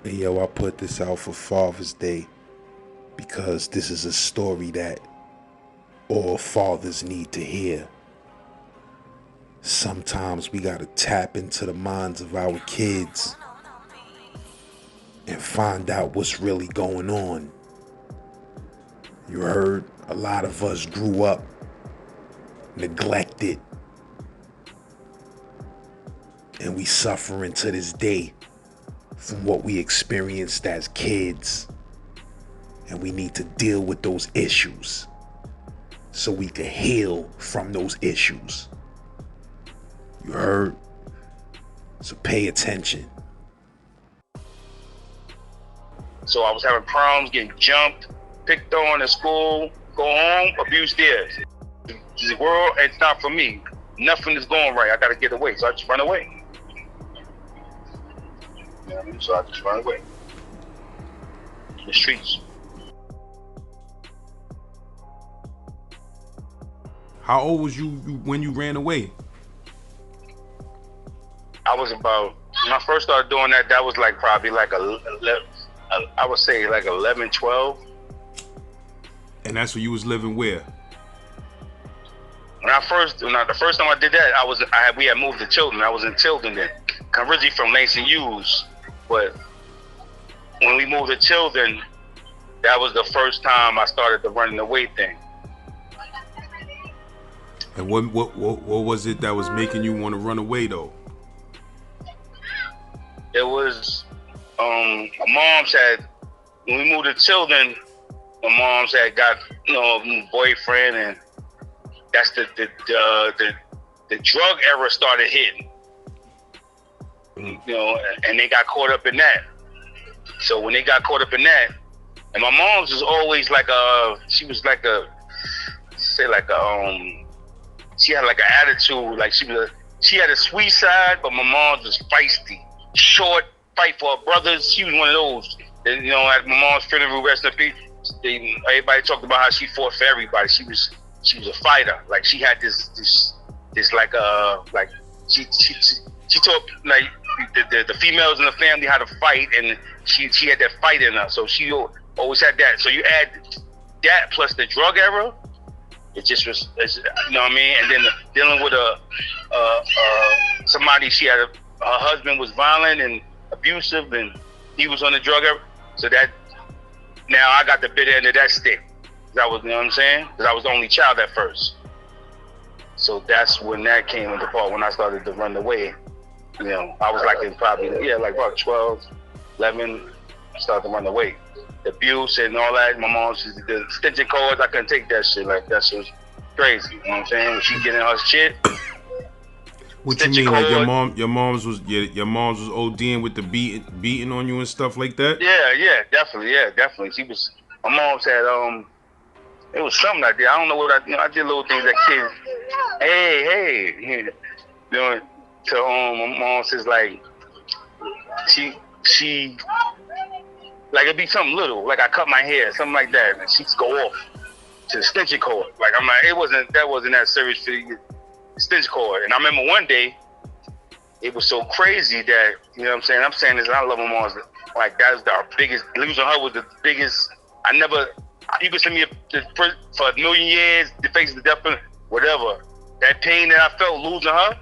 Hey, yo, I put this out for Father's Day because this is a story that all fathers need to hear. Sometimes we gotta tap into the minds of our kids and find out what's really going on. You heard? A lot of us grew up neglected, and we suffering to this day from what we experienced as kids. And we need to deal with those issues so we can heal from those issues. You heard? So pay attention. So I was having problems, getting jumped, picked on in school, go home, abuse there. The world, it's not for me. Nothing is going right. I gotta get away. So I just run away. You know what I mean? So I just run away. The streets. How old was you when you ran away? I was about, when I first started doing that, that was like probably like I would say like 11, 12. And that's when you was living where? The first time I did that, we had moved to Tilden. I was in Tilden then. I'm originally from Langston Hughes, but when we moved to Tilden, that was the first time I started the running away thing. And what was it that was making you want to run away though? It was my mom's had, when we moved to Tilden, my mom's had got a boyfriend, and that's the drug era started hitting. And they got caught up in that. So when they got caught up in that, and my mom's was always like she had like an attitude, like she had a sweet side, but my mom's was feisty, short, fight for her brothers. She was one of those. And, at my mom's funeral, rest in peace, everybody talked about how she fought for everybody. She was a fighter. Like she had this she taught like the females in the family how to fight, and she had that fight in her. So she always had that. So you add that plus the drug era, it just was, you know what I mean? And then dealing with somebody, her husband was violent and abusive, and he was on the drug era. So that, now I got the bitter end of that stick. That was, you know what I'm saying? Because I was the only child at first. So that's when that came into part, when I started to run away. I was like in probably, like about 12, 11, I started to run away. The abuse and all that, my mom's, the stitching cords, I couldn't take that shit. Like, that shit was crazy, you know what I'm saying? When she getting her shit. What you mean, like your mom's was ODing with the beating on you and stuff like that? Yeah, definitely. My mom's had, it was something I did. I don't know what I did little things that kids, hey, so my mom says like, she, like it'd be something little, like I cut my hair, something like that, and she'd go off to the extension cord. Like I'm like, that wasn't that serious for the extension cord. And I remember one day, it was so crazy that, you know what I'm saying? I'm saying this, and I love my mom's, like that was our biggest, losing her was the biggest, you could send me for a million years, the face of the death, whatever. That pain that I felt losing her,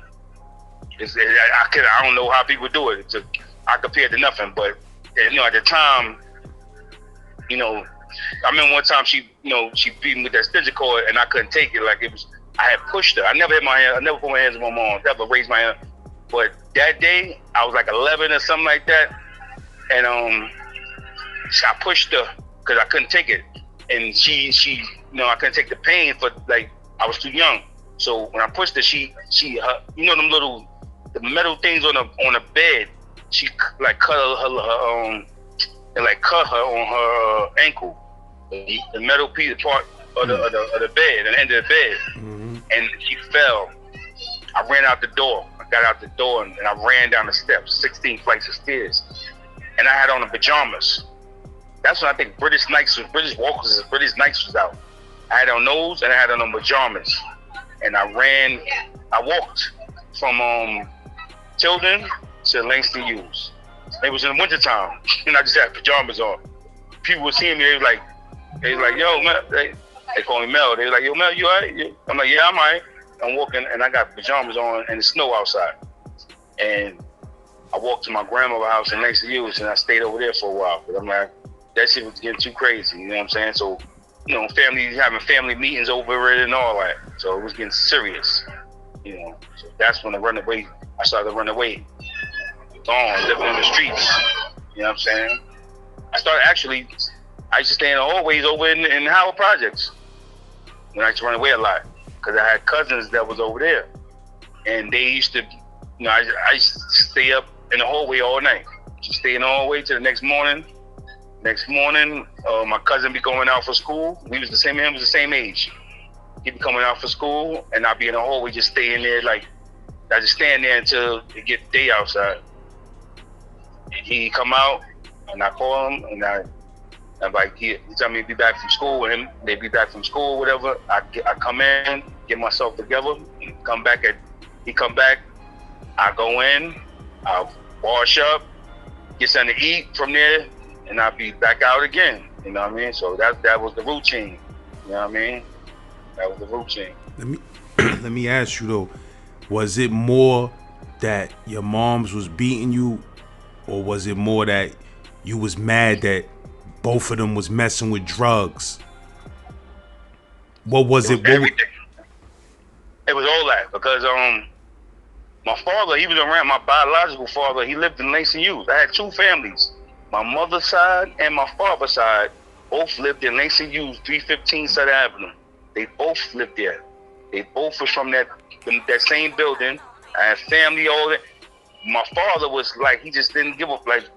I don't know how people do it. I compare it to nothing, but at the time, I remember one time she beat me with that extension cord, and I couldn't take it. Like I had pushed her. I never put my hands on my mom. Never raised my hand. But that day, I was like 11 or something like that, and I pushed her because I couldn't take it, and she I couldn't take the pain for like I was too young. So when I pushed her, them the metal things on the bed, she like cut her on her ankle, the metal piece part of the bed, the end of the bed, and she fell. I ran out the door. I got out the door and I ran down the steps, 16 flights of stairs, and I had on the pajamas. That's when I think British Knights was out. I had on those and I had on the pajamas, and I walked from Tilden to Langston Hughes. It was in the wintertime, and I just had pajamas on. People were seeing me. They was like, yo, man. They call me Mel. They was like, yo, Mel, you all right? I'm like, yeah, I'm all right. I'm walking, and I got pajamas on, and it's snow outside. And I walked to my grandmother's house in Langston Hughes, and I stayed over there for a while. But I'm like, that shit was getting too crazy. You know what I'm saying? So, you know, having family meetings over it and all that. So it was getting serious. You know, so that's when I started to run away. Gone, living on the streets. You know what I'm saying? I used to stay in the hallways over in Howard Projects. When I used to run away a lot. Because I had cousins that was over there. And they used to, you know, I used to stay up in the hallway all night. Just stay in the hallway till the next morning. My cousin be going out for school. Him was the same age. He'd be coming out for school, and I'd be in the hallway just staying there. Like, I just stand there until it get day outside. And he come out, and I call him, and I'm like, he tell me to be back from school, and they be back from school, whatever. I come in, get myself together, he come back, I go in, I wash up, get something to eat from there, and I'll be back out again. You know what I mean? So that was the routine. You know what I mean? That was the routine. Let me ask you though, was it more that your moms was beating you, or was it more that you was mad that both of them was messing with drugs? What was it? Everything. It was all that because my father, he was around. My biological father, he lived in Langston Hughes. I had two families. My mother's side and my father's side both lived in Langston Hughes, 315 Sutter Avenue. They both lived there. They both was from that same building. I had family, all that. My father was like, he just didn't give up. Like,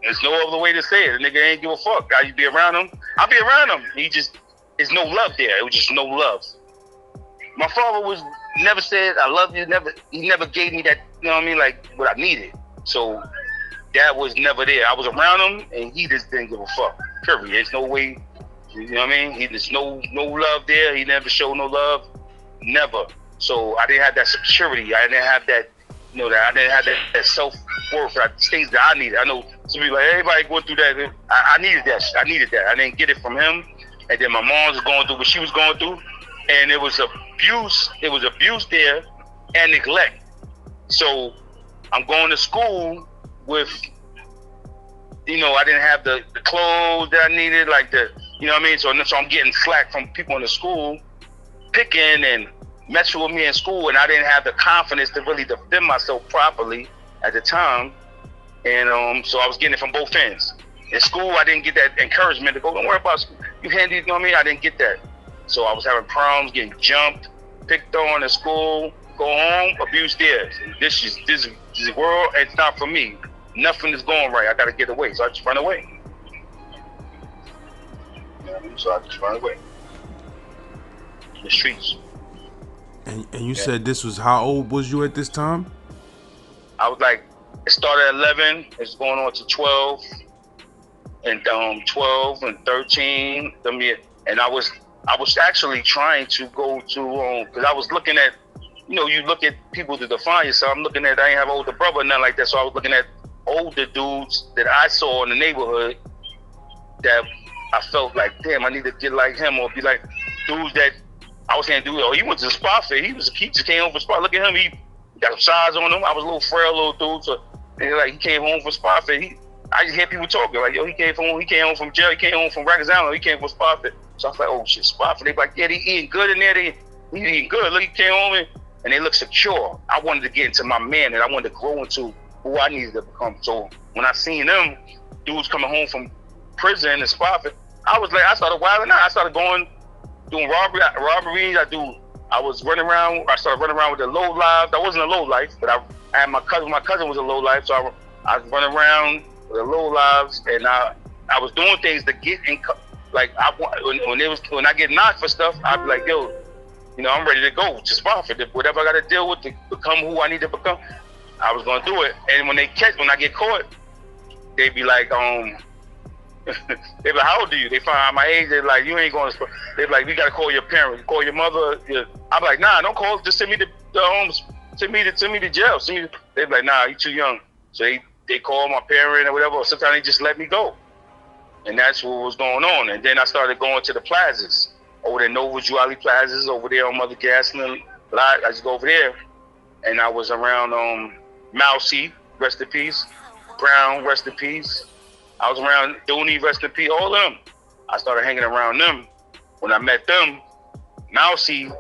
there's no other way to say it. The nigga ain't give a fuck. I be around him. I'll be around him. There's no love there. It was just no love. My father never said, I love you. He never gave me that, you know what I mean? Like, what I needed. So that was never there. I was around him, and he just didn't give a fuck. Period. There's no way, you know what I mean? There's no love there. He never showed no love. Never. So I didn't have that security. I didn't have that, you know, I didn't have that self-worth, that things that I needed. I know some people, like, everybody going through that. I needed that. I needed that. I didn't get it from him. And then my mom was going through what she was going through. And it was abuse. It was abuse there and neglect. So I'm going to school with, you know, I didn't have the clothes that I needed, like you know what I mean? So I'm getting slack from people in the school, picking and messing with me in school, and I didn't have the confidence to really defend myself properly at the time. And so I was getting it from both ends. In school, I didn't get that encouragement to go, don't worry about school. You handy, you know what I mean? I didn't get that. So I was having problems, getting jumped, picked on in school, go home, abuse there. This is the world, it's not for me. Nothing is going right. I got to get away. So I just run away. So I just run away. In the streets. And you said this was, how old was you at this time? I was like, it started at 11. It's going on to 12. And 12 and 13. And I was actually trying to go to, because I was looking at, you know, you look at people to define yourself. I'm looking at, I ain't have an older brother, nothing like that. So I was looking at older dudes that I saw in the neighborhood that I felt like, damn, I need to get like him, or be like dudes that I was saying, dude, he went to the spot fair. He just came home from spot. Look at him, he got some size on him. I was a little frail little dude, so like he came home from spot fair. I just hear people talking like, yo, he came home from jail, he came home from Rikers Island, he came from spot fair. So I was like, oh shit, spot fair. They be like, yeah, they eating good in there. He eating good. Look, he came home and they look secure. I wanted to get into my man, and I wanted to grow into who I needed to become. So when I seen them dudes coming home from prison and spot fair, I started wilding out. I started doing robberies. I was running around. I started running around with the low life. I wasn't a low life, but I had my cousin. My cousin was a low life, so I was running around with the low lives, and I was doing things to get in. Like when I get knocked for stuff, I'd be like, yo, you know, I'm ready to go to spot for whatever I got to deal with to become who I need to become. I was gonna do it, and when I get caught, they be like, they be like, how old are you? They find out my age. They're like, you ain't going to. They be like, we gotta call your parents, call your mother. I'm like, nah, don't call. Just send me to the homes. Send me to jail. They be like, nah, you too young. So they call my parent or whatever, or sometimes they just let me go. And that's what was going on. And then I started going to the plazas, over there, Nova Jewelry Plazas, over there on Mother Gaslin. I just go over there, and I was around Mousy, rest in peace, Brown, rest in peace. I was around Dooney, rest in peace, all of them. I started hanging around them. When I met them, Mousy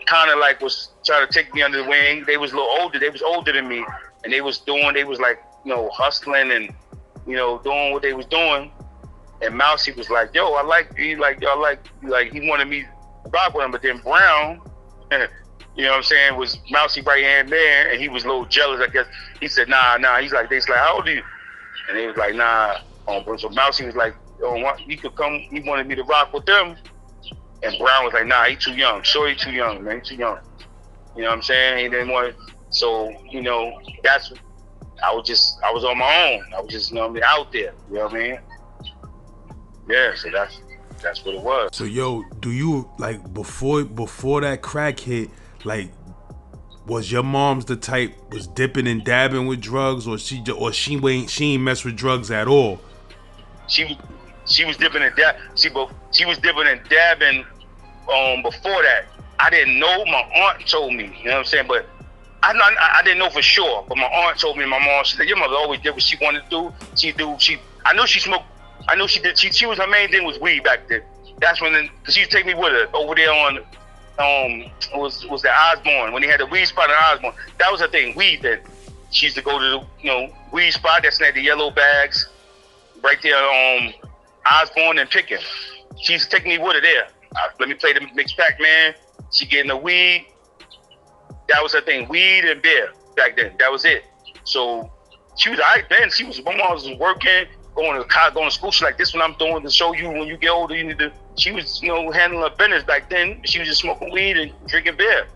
kind of like was trying to take me under the wing. They was a little older. They was older than me, and they was like, you know, hustling and, you know, doing what they was doing. And Mousy was like, yo, I like you. Like, y'all like, he wanted me to rock with him. But then Brown, you know what I'm saying, was Mousy right hand man, and he was a little jealous, I guess. He said, nah. He's like, how old are you? And he was like, nah. So Mousy was like, he could come. He wanted me to rock with them. And Brown was like, nah, he too young. Sure, he too young, man. He too young. You know what I'm saying? He didn't want. So, you know, I was on my own. I was just, you know what I mean, out there. You know what I mean? Yeah, so that's what it was. So yo, do you like before that crack hit, like, was your mom's the type was dipping and dabbing with drugs, or she ain't mess with drugs at all? She was dipping and dabbing. She was dipping and dabbing before that. I didn't know. My aunt told me. You know what I'm saying? But I didn't know for sure. But my aunt told me. My mom, she said, your mother always did what she wanted to do. I knew she smoked. I know she did. She was, her main thing was weed back then. That's when, cause she would take me with her over there on, was the Osborne, when they had the weed spot in Osborne. That was her thing, weed then. She used to go to the, you know, weed spot that's had the yellow bags, right there on Osborne and Pickens. She used to take me with her there. Let me play the mixed pack, man. She getting the weed. That was her thing, weed and beer back then. That was it. So she was all right then. My mom was working. Going to school. She's like, this what I'm doing to show you when you get older, you need to. She was, you know, handling her business back then. She was just smoking weed and drinking beer.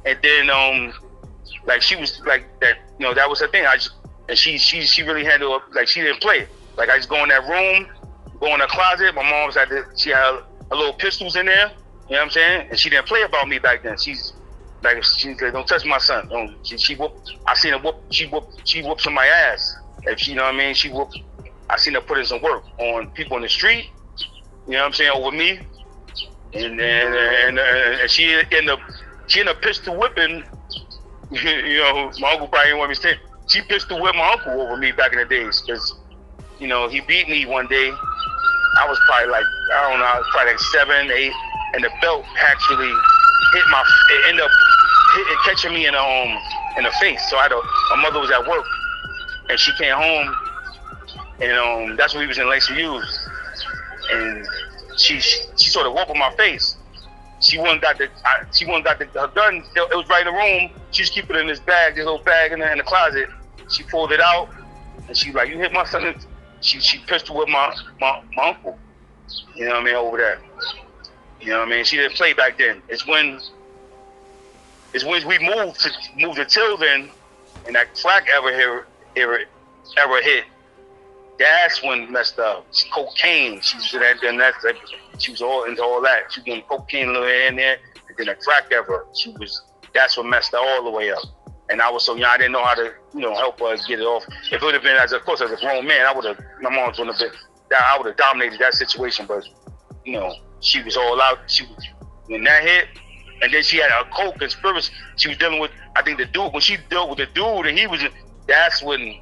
And then, like, she was like that, you know, that was her thing. She really handled, like, she didn't play. Like, I just go in that room, go in her closet. My mom's she had her little pistols in there. You know what I'm saying? And she didn't play about me back then. She's like, don't touch my son. She whooped. I seen her whoop. She whooped on my ass. If you know what I mean, she whooped. I seen her put in some work on people in the street, you know what I'm saying, over me. And she ended up pistol whipping, you know, my uncle probably didn't want me to say, she pistol whipped my uncle over me back in the days, because, you know, he beat me one day. I was probably like, I don't know, I was probably like 7, 8, and the belt actually it ended up catching me in the face. So my mother was at work, and she came home. And that's when we was in Lacey Hughes, and she sort of whooped my face. She went got her gun. It was right in the room. She just keep it in this little bag in the closet. She pulled it out, and she like, you hit my son. She pistol with my uncle. You know what I mean, over there. You know what I mean. She didn't play back then. It's when we moved to Tilden, and that crack ever hit. That's when messed up. Cocaine. She was all into all that. She was doing cocaine a little here and there, and then a crack ever. That's what messed her all the way up. And I was so young, I didn't know how to, you know, help her get it off. If it would have been, as a grown man, my mom's would have been, I would have dominated that situation. But, you know, she was all out. When that hit, and then she had a coke conspiracy. She was dealing with, I think, the dude. When she dealt with the dude, and he was, that's when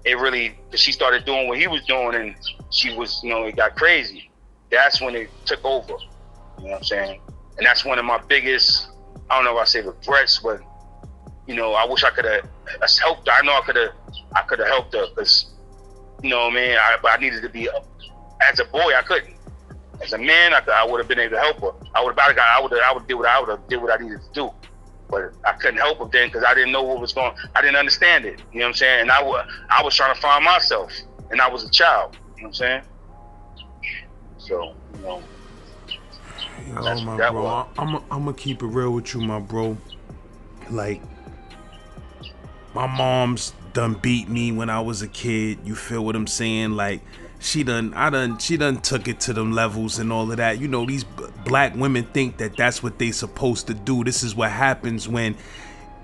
it really, she started doing what he was doing, and she was, you know, it got crazy. That's when it took over. You know what I'm saying? And that's one of my biggest, I don't know if I say regrets, but, you know, I wish I could have helped her. I know I could have helped her, because, you know what I mean? But I needed to be, as a boy, I couldn't. As a man, I would have been able to help her. I would have did what I needed to do. But I couldn't help her then, because I didn't know what was going on. I didn't understand it. You know what I'm saying? And I was trying to find myself, and I was a child. You know what I'm saying? So, you know. Yo, my bro, I'm gonna keep it real with you, my bro. Like, my mom's done beat me when I was a kid. You feel what I'm saying? Like, she done took it to them levels and all of that. You know, these black women think that that's what they supposed to do. This is what happens when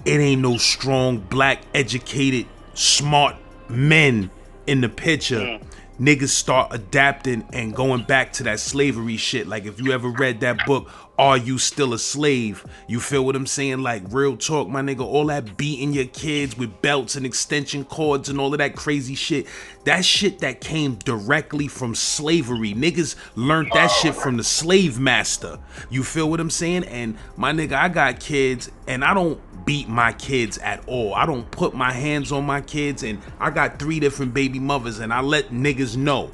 it ain't no strong, black, educated, smart men in the picture, niggas start adapting and going back to that slavery shit. Like, if you ever read that book, Are You Still a Slave? You feel what I'm saying? Like, real talk, my nigga, all that beating your kids with belts and extension cords and all of that crazy shit, that shit that came directly from slavery. Niggas learned that shit from the slave master. You feel what I'm saying? And my nigga, I got kids and I don't beat my kids at all. I don't put my hands on my kids, and I got 3 different baby mothers, and I let niggas know,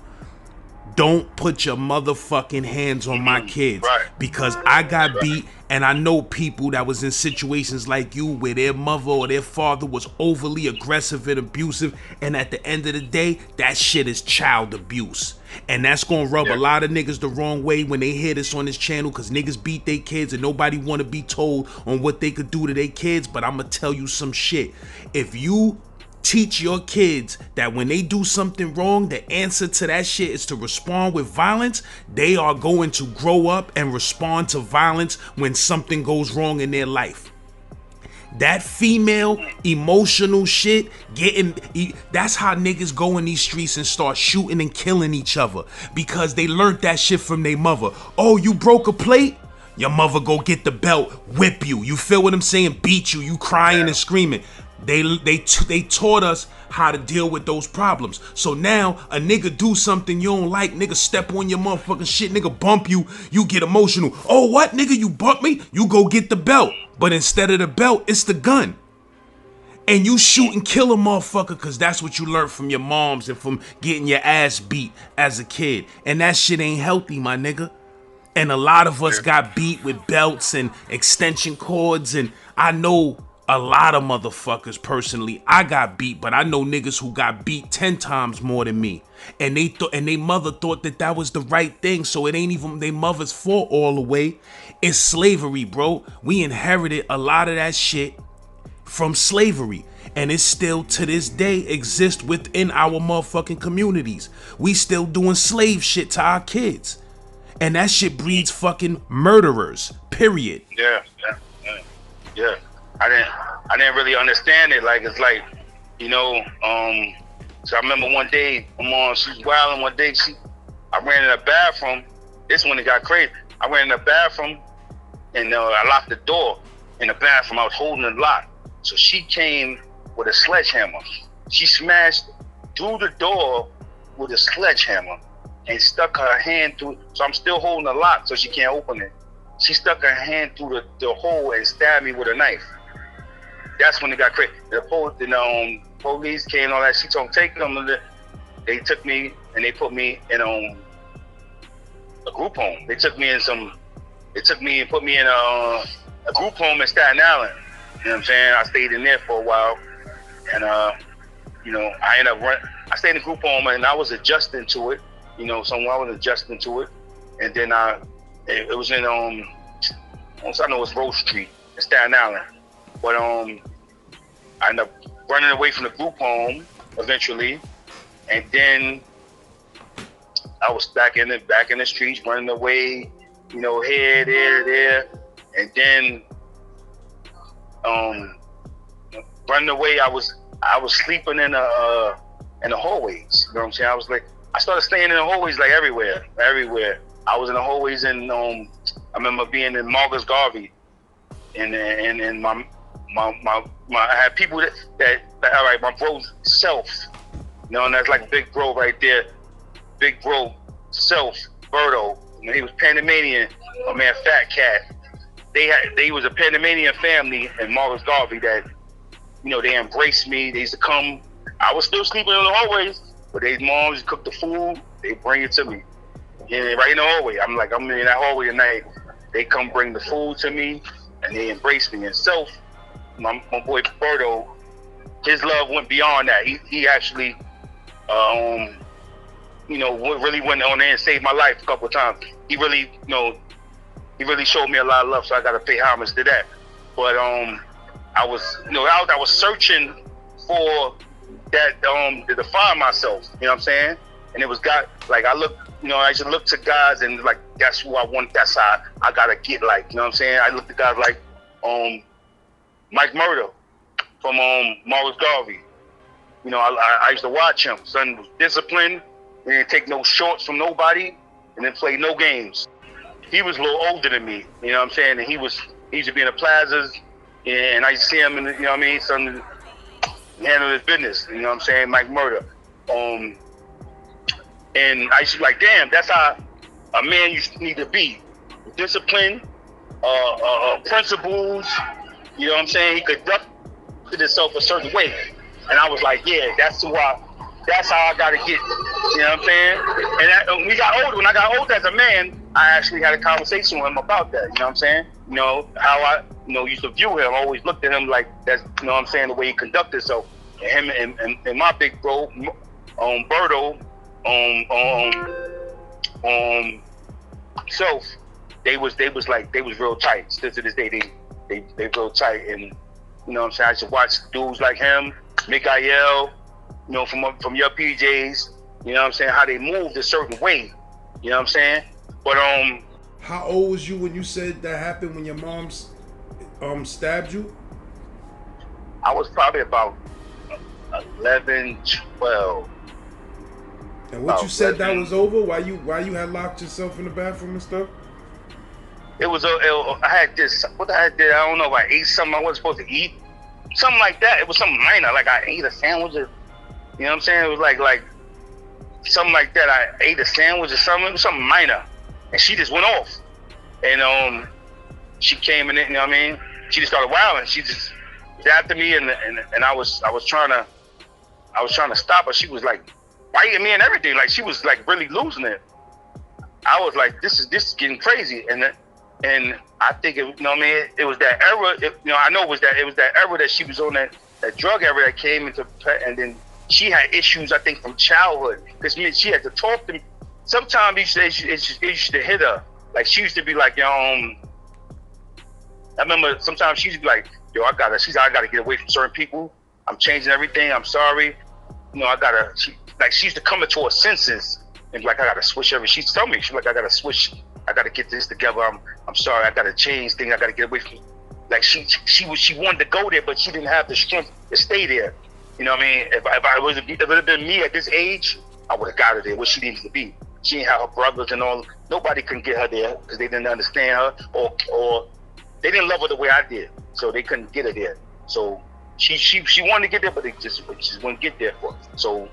don't put your motherfucking hands on my kids, because I got beat, and I know people that was in situations like you where their mother or their father was overly aggressive and abusive, and at the end of the day, that shit is child abuse. And that's gonna rub a lot of niggas the wrong way when they hear this on this channel, because niggas beat their kids and nobody want to be told on what they could do to their kids. But I'm gonna tell you some shit. If you teach your kids that when they do something wrong, the answer to that shit is to respond with violence, they are going to grow up and respond to violence when something goes wrong in their life. That female emotional shit, that's how niggas go in these streets and start shooting and killing each other, because they learned that shit from their mother. Oh, you broke a plate? Your mother go get the belt, whip you. You feel what I'm saying? Beat you. You crying and screaming. They taught us how to deal with those problems. So now a nigga do something you don't like, nigga step on your motherfucking shit, nigga bump you, you get emotional. Oh, what, nigga, you bump me? You go get the belt. But instead of the belt, it's the gun. And you shoot and kill a motherfucker because that's what you learned from your moms and from getting your ass beat as a kid. And that shit ain't healthy, my nigga. And a lot of us got beat with belts and extension cords, and I know a lot of motherfuckers personally. I got beat, but I know niggas who got beat 10 times more than me. And they mother thought that was the right thing, so it ain't even their mother's fault all the way. It's slavery, bro. We inherited a lot of that shit from slavery, and it still to this day exists within our motherfucking communities. We still doing slave shit to our kids. And that shit breeds fucking murderers, period. Yeah. I didn't really understand it. Like, it's like, you know, so I remember one day, my mom, she was wilding one day. I ran in the bathroom. This one, it got crazy. I ran in the bathroom and I locked the door in the bathroom. I was holding the lock. So she came with a sledgehammer. She smashed through the door with a sledgehammer and stuck her hand through. So I'm still holding the lock so she can't open it. She stuck her hand through the hole and stabbed me with a knife. That's when it got crazy. The police came and all that. She told them, take them. They took me and they put me in a group home. They took me and put me in a group home in Staten Island. You know what I'm saying? I stayed in there for a while, and you know, I stayed in the group home and I was adjusting to it. You know, I was adjusting to it, and then it was in I know it's Rose Street in Staten Island, but I ended up running away from the group home eventually, and then I was back in the streets running away, you know, here, there, and then running away. I was sleeping in the hallways. You know what I'm saying? I started staying in the hallways like everywhere. I was in the hallways in I remember being in Marcus Garvey, and my I had people that all right, my bro Self, you know, and that's like Big Bro right there, Big Bro Self, Berto. You know, he was Panamanian, my man Fat Cat. They was a Panamanian family in Marcus Garvey that, you know, they embraced me. They used to come. I was still sleeping in the hallways, but their moms cook the food. They bring it to me. And right in the hallway. I'm in that hallway at night. They come bring the food to me, and they embrace me. And Self, my boy Berto, his love went beyond that. He actually, you know, really went on there and saved my life a couple of times. He really showed me a lot of love, so I got to pay homage to that. But I was searching for that to define myself. You know what I'm saying? And it was God. Like I used to look to guys and like that's who I want. That's how I gotta get like. You know what I'm saying? I looked at guys like Mike Murdo from Marcus Garvey. You know, I used to watch him. Son was disciplined. He didn't take no shorts from nobody, and then play no games. He was a little older than me. You know what I'm saying? And he used to be in the plazas, and I used to see him in the, you know what I mean? Son handle his business. You know what I'm saying? Mike Murder. And I used to be like, damn, that's how a man used to need to be. Discipline, principles. You know what I'm saying? He conducted himself a certain way. And I was like, yeah, that's how I gotta get. You know what I'm saying? And when we got older, when I got older as a man, I actually had a conversation with him about that. You know what I'm saying? You know, how I, used to view him. I always looked at him like that's, you know what I'm saying, the way he conducted himself. And him and my big bro, Berto, Self, they was real tight. Still to this day, they real tight. And you know what I'm saying? I should watch dudes like him, Mikael, you know, from your PJs, you know what I'm saying, how they moved a certain way. You know what I'm saying? But how old was you when you said that happened, when your mom stabbed you? I was probably about 11, 12. And what you said 11. That was over? Why you had locked yourself in the bathroom and stuff? I had this, what I did, I don't know if I ate something I wasn't supposed to eat. Something like that. It was something minor. Like I ate a sandwich or, you know what I'm saying? It was like something like that. I ate a sandwich or something. It was something minor. And she just went off. And she came in, you know what I mean? She just started wilding. She just was after me, and I was trying to stop her. She was like biting me and everything. Like she was like really losing it. I was like, this is getting crazy. And I think it, you know what I mean, it was that era. I know it was that era that she was on, that drug era that came into, and then she had issues, I think, from childhood, because she had to talk to me. Sometimes it used to hit her. Like she used to be like, I remember sometimes she used to be like, yo, I gotta get away from certain people. I'm changing everything. I'm sorry. She used to come into her senses and be like, I gotta switch everything. She's telling me, she's like, I gotta switch. I gotta get this together. I'm sorry. I gotta change things. I gotta get away from. Like she wanted to go there, but she didn't have the strength to stay there. You know what I mean? If it had been me at this age, I would have got her there where she needed to be. She didn't have her brothers and all. Nobody couldn't get her there because they didn't understand her, or they didn't love her the way I did, so they couldn't get her there. So she wanted to get there, but they just wouldn't get there for her. So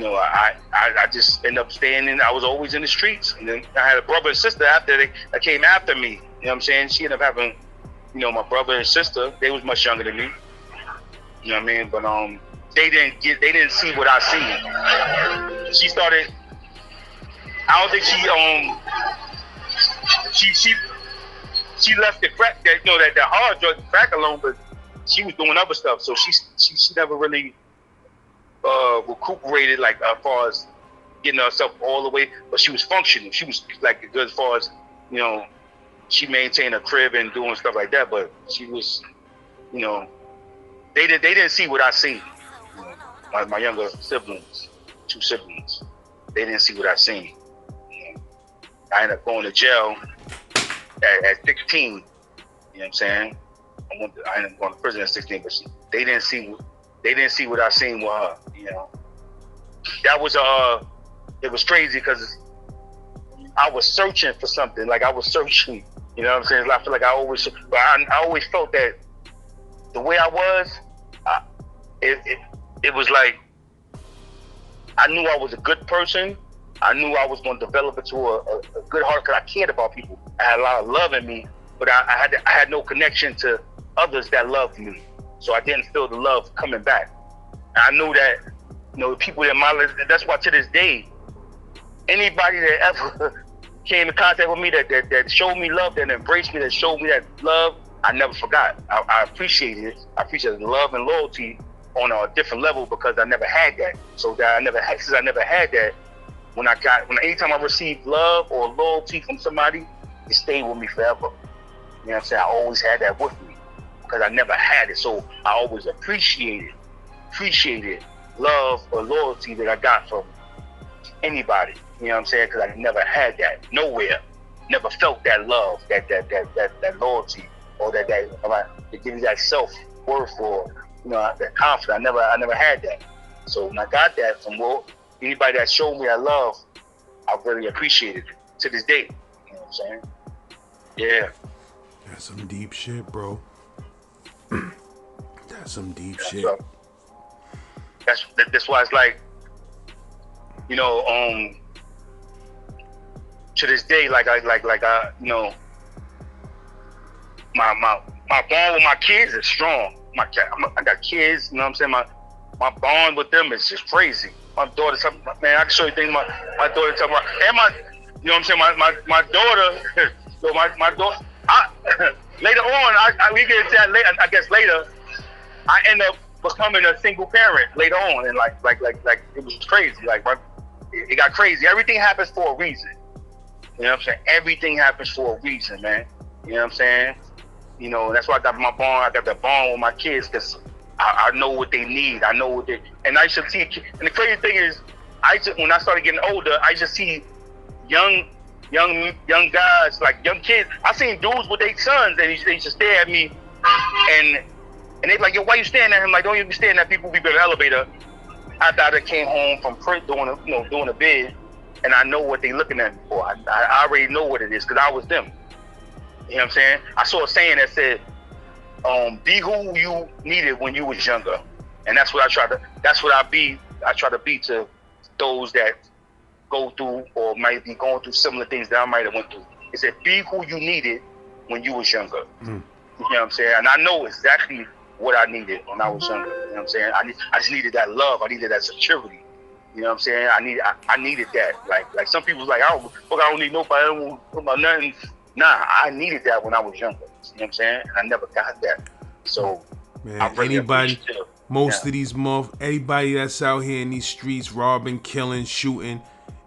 I just ended up staying in. I was always in the streets, and then I had a brother and sister that came after me. You know what I'm saying? She ended up having, my brother and sister. They was much younger than me. You know what I mean? But they didn't see what I seen. She started. I don't think she left the crack, that hard drug, crack alone, but she was doing other stuff. So she never really recuperated, like as far as getting herself all the way, but she was functioning. She was like good as far as she maintained her crib and doing stuff like that. But she was, they didn't see what I seen. My younger siblings, 2 siblings, they didn't see what I seen. I ended up going to jail at 16. You know what I'm saying? I ended up going to prison at 16, but they didn't see what I seen with her. That was it was crazy because I was searching for something. Like I was searching. You know what I'm saying? I feel like I always felt that the way I was, it was like I knew I was a good person. I knew I was going to develop into a good heart because I cared about people. I had a lot of love in me, but I had no connection to others that loved me. So I didn't feel the love coming back. And I knew that, the people in my life, that's why to this day, anybody that ever came in contact with me that showed me love, that embraced me, that showed me that love, I never forgot. I appreciated it. I appreciated the love and loyalty on a different level because I never had that. So since I never had that, anytime I received love or loyalty from somebody, it stayed with me forever. You know what I'm saying? I always had that with me because I never had it. So I always appreciated love or loyalty that I got from anybody. You know what I'm saying? Because I never had that nowhere. Never felt that love, that loyalty, or that give you that self-worth or that confidence. I never had that. So when I got that from anybody that showed me that love, I really appreciate it to this day. You know what I'm saying? Yeah. That's some deep shit, bro. That's some deep shit. So, that's why it's like, to this day, my bond with my kids is strong. I got kids, you know what I'm saying? My bond with them is just crazy. My daughter, man, I can show you things my daughter talking about. And you know what I'm saying? My daughter, so my daughter, later on, we get into that later, I guess later, I end up becoming a single parent later on. And like it was crazy. It got crazy. Everything happens for a reason. You know what I'm saying? Everything happens for a reason, man. You know what I'm saying? That's why I got my bond. I got that bond with my kids because I know what they need. I know what and I should see. And the crazy thing is, when I started getting older, I just see young guys, like young kids. I seen dudes with their sons, and they just stare at me, and they like, yo, why you staring at him? Like, don't you be staring at people in the elevator. After I came home from print doing a bid, and I know what they looking at me for. I already know what it is because I was them. You know what I'm saying? I saw a saying that said, be who you needed when you was younger. And that's what I try to be to those that go through or might be going through similar things that I might have went through. It said, be who you needed when you was younger. You know what I'm saying? And I know exactly what I needed when I was younger. You know what I'm saying? I just needed that love. I needed that security. You know what I'm saying? I needed that. Like some people like, I don't need nobody. I don't want nothing. Nah, I needed that when I was younger. You know what I'm saying? And I never got that. So, man, anybody that's out here in these streets robbing, killing, shooting,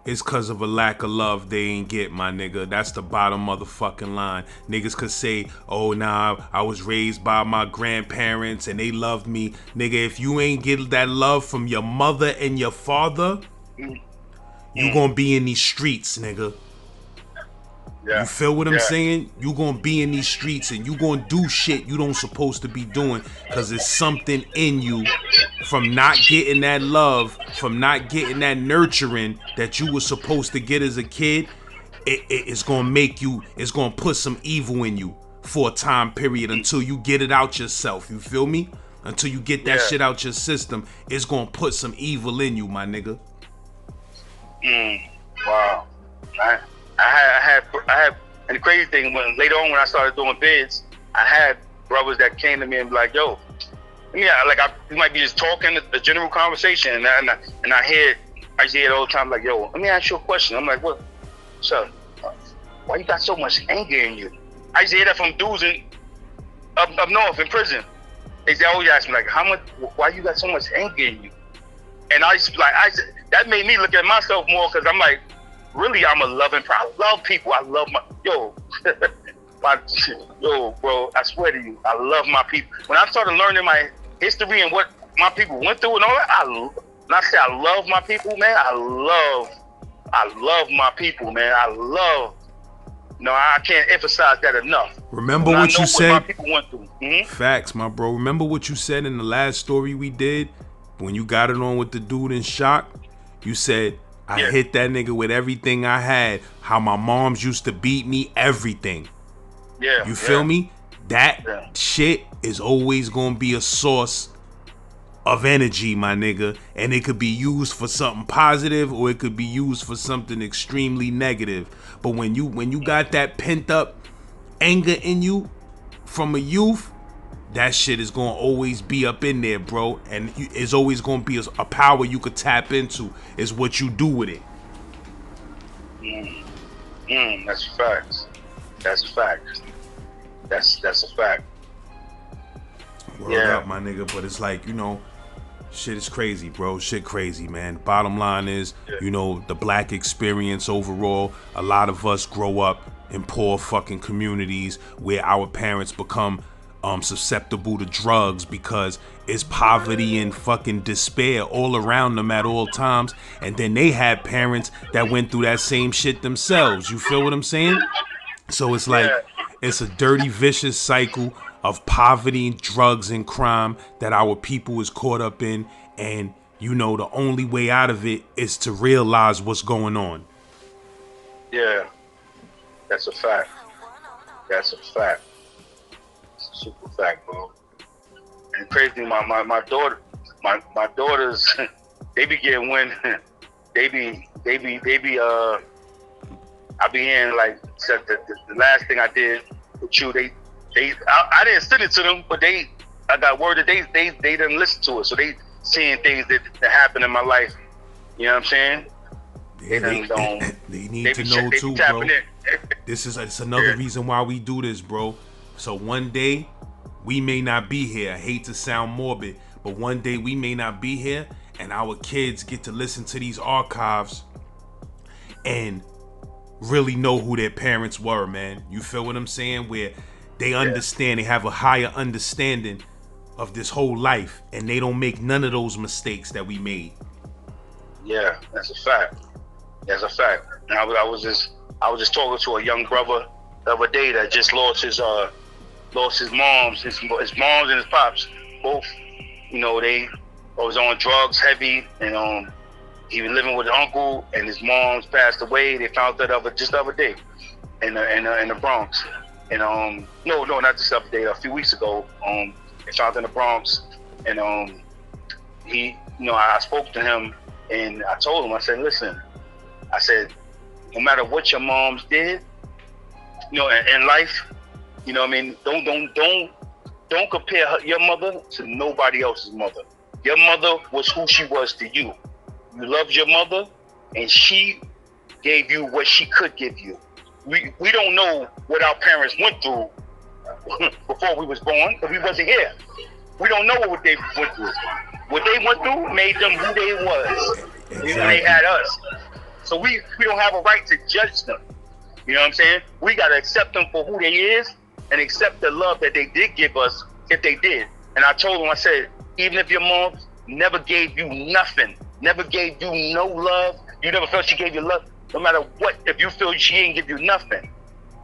it's because of a lack of love they ain't get, my nigga. That's the bottom motherfucking line. Niggas could say, oh, nah, I was raised by my grandparents and they loved me. Nigga, if you ain't get that love from your mother and your father, you gonna be in these streets, nigga. Yeah. You feel what I'm saying? You gonna be in these streets and you gonna do shit you don't supposed to be doing because it's something in you from not getting that love, from not getting that nurturing that you were supposed to get as a kid. It's gonna make you, it's gonna put some evil in you for a time period until you get it out yourself. You feel me? Until you get that shit out your system, it's gonna put some evil in you, my nigga. Wow. I had, and the crazy thing, later on when I started doing bids, I had brothers that came to me and be like, yo, we might be just talking, a general conversation, and I hear it all the time, like, yo, let me ask you a question. I'm like, what? So, why you got so much anger in you? I used to hear that from dudes up north in prison. They always ask me, like, why you got so much anger in you? And that made me look at myself more because I'm like, really, I'm a loving person. I love people. I love bro, I swear to you, I love my people. When I started learning my history and what my people went through and all that, when I say I love my people, man, I love my people, man. I can't emphasize that enough. Remember what you said? What my people went through. Mm-hmm. Facts, my bro. Remember what you said in the last story we did when you got it on with the dude in shock? You said, I hit that nigga with everything I had. How my moms used to beat me, everything. Yeah. You feel me? That shit is always gonna be a source of energy, my nigga. And it could be used for something positive or it could be used for something extremely negative. But when you got that pent up anger in you from a youth, that shit is gonna always be up in there, bro. And it's always gonna be a power you could tap into. Is what you do with it. That's facts. That's facts. That's a fact. Word up, my nigga. But it's like, shit is crazy, bro. Shit crazy, man. Bottom line is, the black experience overall, a lot of us grow up in poor fucking communities where our parents become susceptible to drugs because it's poverty and fucking despair all around them at all times. And then they had parents that went through that same shit themselves. You feel what I'm saying? So it's like, it's a dirty, vicious cycle of poverty, drugs, and crime that our people is caught up in. And, you know, the only way out of it is to realize what's going on. Yeah, that's a fact. That's a fact. It's a super fact, bro. And crazy, my daughters, they be getting wind. I be hearing like the last thing I did with you. I didn't send it to them, but I got word that they didn't listen to it, so they seeing things that happen in my life. You know what I'm saying? They need to know too, bro. It's another reason why we do this, bro. So one day we may not be here. I hate to sound morbid, but one day we may not be here, and our kids get to listen to these archives and really know who their parents were, man. You feel what I'm saying? Where they understand, they have a higher understanding of this whole life, and they don't make none of those mistakes that we made. Yeah, that's a fact. That's a fact. And I was just talking to a young brother the other day that just lost his moms and his pops. Both, you know, they was on drugs heavy, and he was living with his uncle, and his mom's passed away. They found that just the other day in the Bronx. And no, not just the other day, a few weeks ago. They found in the Bronx, and he, you know, I spoke to him, and I told him, I said, listen, I said, no matter what your moms did, you know, in life, you know what I mean, don't compare your mother to nobody else's mother. Your mother was who she was to you. You loved your mother, and she gave you what she could give you. We don't know what our parents went through before we was born, because we wasn't here. We don't know what they went through. What they went through made them who they was. Exactly. When they had us. So we don't have a right to judge them. You know what I'm saying? We got to accept them for who they is and accept the love that they did give us if they did. And I told them, I said, even if your mom never gave you nothing, never gave you no love, you never felt she gave you love, no matter what, if you feel she ain't give you nothing,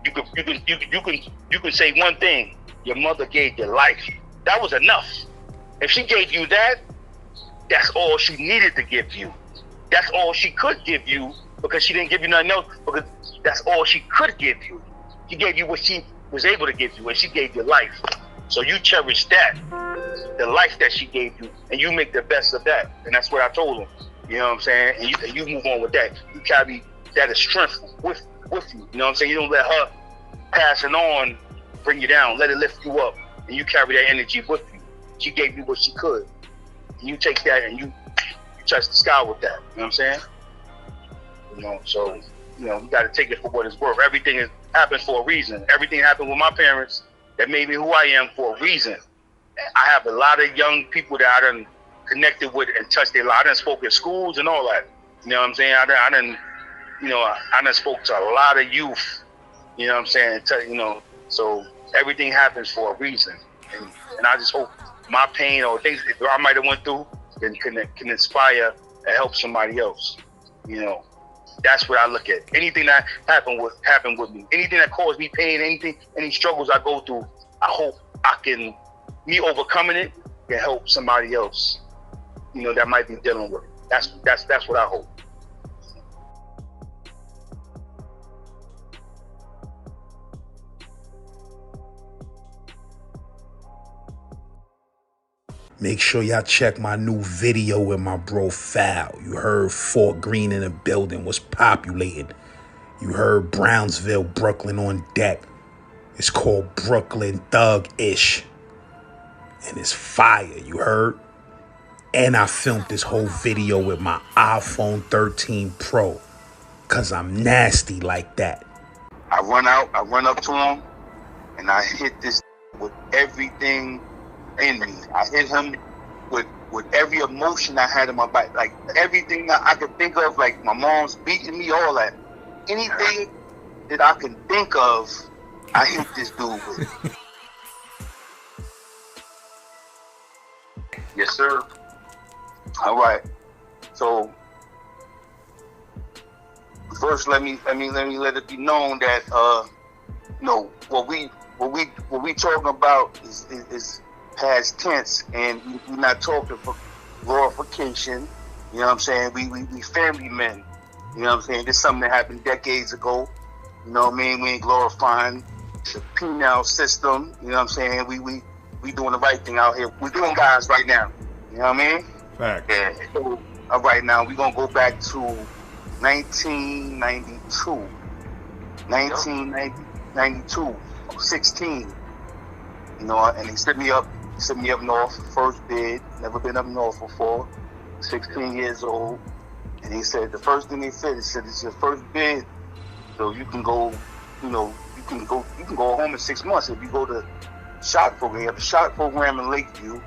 you can say one thing: your mother gave you life. That was enough. If she gave you that, that's all she needed to give you. That's all she could give you, because she didn't give you nothing else, because that's all she could give you. She gave you what she was able to give you, and she gave you life. So you cherish that, the life that she gave you, and you make the best of that. And that's what I told him. You know what I'm saying? And you move on with that. You carry that as strength with you. You know what I'm saying? You don't let her passing on bring you down. Let it lift you up, and you carry that energy with you. She gave you what she could, and you take that and you touch the sky with that. You know what I'm saying? You know, so, you know, you got to take it for what it's worth. Everything happens for a reason. Everything happened with my parents that made me who I am for a reason. I have a lot of young people that I done connected with and touched their life. I done spoke at schools and all that. You know what I'm saying? I done spoke to a lot of youth. You know what I'm saying? You know, so everything happens for a reason. And I just hope my pain or things that I might have went through can inspire and help somebody else. You know, that's what I look at. Anything that happened with me, anything that caused me pain, any struggles I go through, I hope me overcoming it can help somebody else, you know, that might be dealing with it. That's what I hope. Make sure y'all check my new video with my bro Foul. You heard Fort Greene in the building was populated. You heard Brownsville, Brooklyn on deck. It's called Brooklyn Thug-ish. And it's fire, you heard? And I filmed this whole video with my iPhone 13 Pro, cause I'm nasty like that. I run up to him, and I hit this with everything in me. I hit him with every emotion I had in my body, like everything that I could think of, like my mom's beating me, all that. Anything that I can think of, I hit this dude with. Yes, sir. All right. So first, let me let it be known that you know, what we what we talking about is past tense, and we're not talking for glorification. You know what I'm saying? We family men. You know what I'm saying? This is something that happened decades ago. You know what I mean? We ain't glorifying the penal system. You know what I'm saying? We doing the right thing out here. We're doing guys right now. You know what I mean? Fact. Yeah. So, all right, now we're gonna go back to 1992. 1992, 16. You know, and they set me up north, first bid, never been up north before, 16 years old. And he said, the first thing they said, it's your first bid, so you can go, you know, you can go home in 6 months. If you go to SHOT program, you have a SHOT program in Lakeview,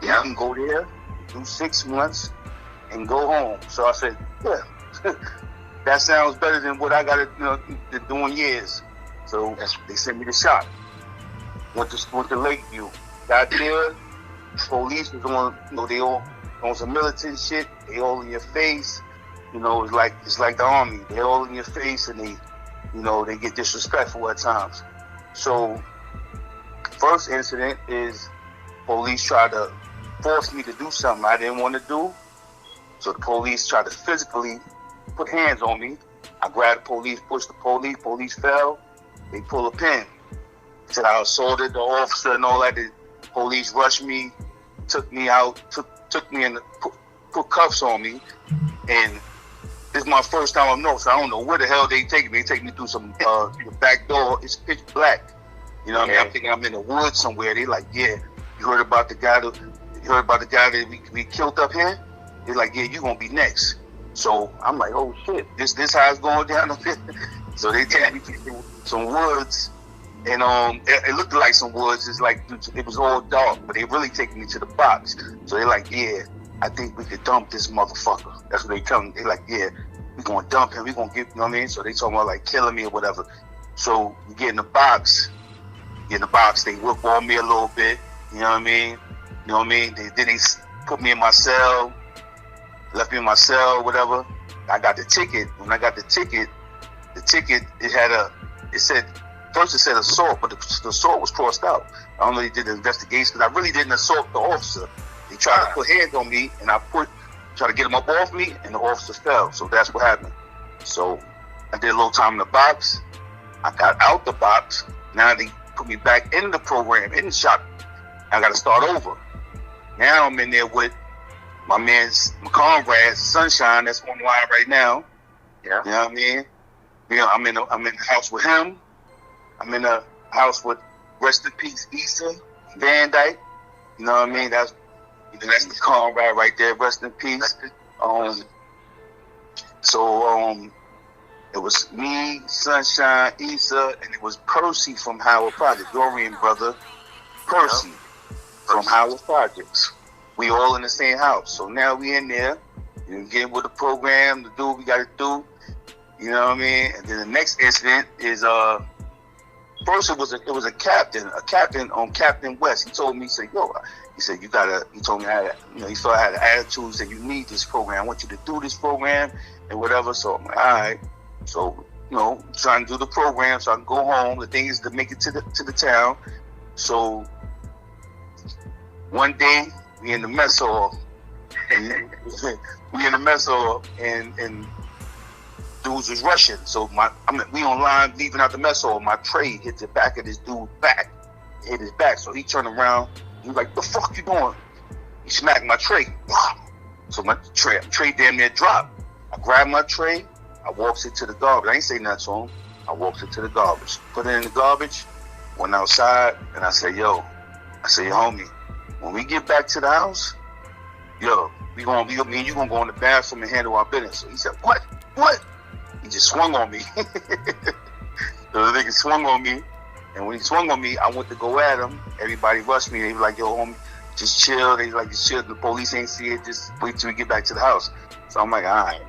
you can go there, do 6 months, and go home. So I said, yeah, that sounds better than what I got to, you know, doing years. So they sent me to SHOT. Went to Lakeview. Got there, police was on, you know, they all on some militant shit. They all in your face. You know, it's like the army. They all in your face, and they, you know, they get disrespectful at times. So, first incident is police tried to force me to do something I didn't want to do. So the police tried to physically put hands on me. I grabbed the police, pushed the police. Police fell. They pulled a pin. Said I assaulted the officer and all that. The police rushed me, took me out, took me and put cuffs on me. And this is my first time up north, so I don't know where the hell they take me. They take me through some back door. It's pitch black. You know what I mean? I'm thinking I'm in the woods somewhere. They like, yeah, you heard about the guy that we killed up here? They're like, yeah, you gonna be next. So I'm like, oh shit, this how it's going down up here. So they take me to some woods, and it looked like some woods. It's like it was all dark, but they really taking me to the box. So they're like, yeah, I think we could dump this motherfucker. That's what they tell me. They like, yeah, we gonna dump him. We gonna get, you know what I mean? So they talking about like killing me or whatever. So we get in the box. They whip on me a little bit. You know what I mean? You know what I mean? Then they put me in my cell, left me in my cell, whatever. I got the ticket. When I got the ticket, it said assault, but the assault was crossed out. I don't know if they did the investigation, because I really didn't assault the officer. They tried to put hands on me, and I tried to get him up off me, and the officer fell. So that's what happened. So I did a little time in the box. I got out the box. Now they put me back in the program, in the shop. I got to start over. Now I'm in there with my comrade, Sunshine. That's on the line right now. Yeah. You know what I mean? You know, I'm in the house with him. I'm in the house with, rest in peace, Issa Van Dyke. You know what I mean? That's the comrade right there. Rest in peace. It was me, Sunshine, Issa, and it was Percy from Howard Project, Dorian brother, Percy from Howard Projects. We all in the same house. So now we in there, get with the program to do what we got to do. You know what I mean? And then the next incident is first it was a captain on Captain West. He told me, he said, he told me he thought I had an attitude. He said, you need this program. I want you to do this program and whatever. So I'm like, all right. So, trying to do the program so I can go home. The thing is to make it to the town. So one day we in the mess hall. And dudes was rushing. So we online leaving out the mess hall. My tray hit the back of this dude's back. Hit his back. So he turned around. He was like, "The fuck you doing?" He smacked my tray. So my tray damn near dropped. I grabbed my tray. I walks it to the garbage. I ain't say nothing to him. I walks it to the garbage. Put it in the garbage. Went outside and I said, homie, when we get back to the house, me and you gonna go in the bathroom and handle our business. So he said, what? He just swung on me. So the nigga swung on me. And when he swung on me, I went to go at him. Everybody rushed me. They were like, yo, homie, just chill. They like, just chill. The police ain't see it. Just wait till we get back to the house. So I'm like, all right.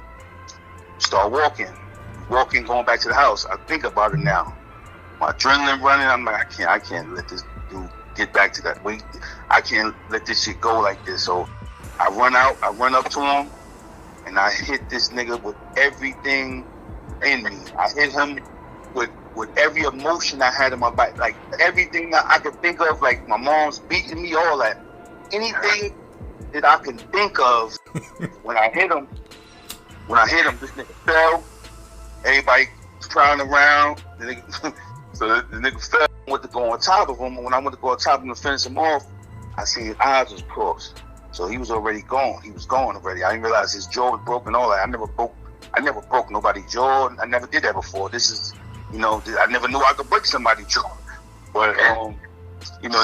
Start walking, going back to the house. I think about it now. My adrenaline running. I'm like, I can't let this dude get back to that. Wait, I can't let this shit go like this. So I run up to him, and I hit this nigga with everything in me. I hit him with with every emotion I had in my body, like everything that I could think of, like my mom's beating me, all that, anything that I can think of. When I hit him, this nigga fell. Everybody crying around. So the nigga fell. I went to go on top of him. When I went to go on top of him to finish him off, I see his eyes was crossed. So he was already gone. He was gone already. I didn't realize his jaw was broken. All that. I never broke nobody's jaw. I never did that before. This is, you know, I never knew I could break somebody's jaw. But you know,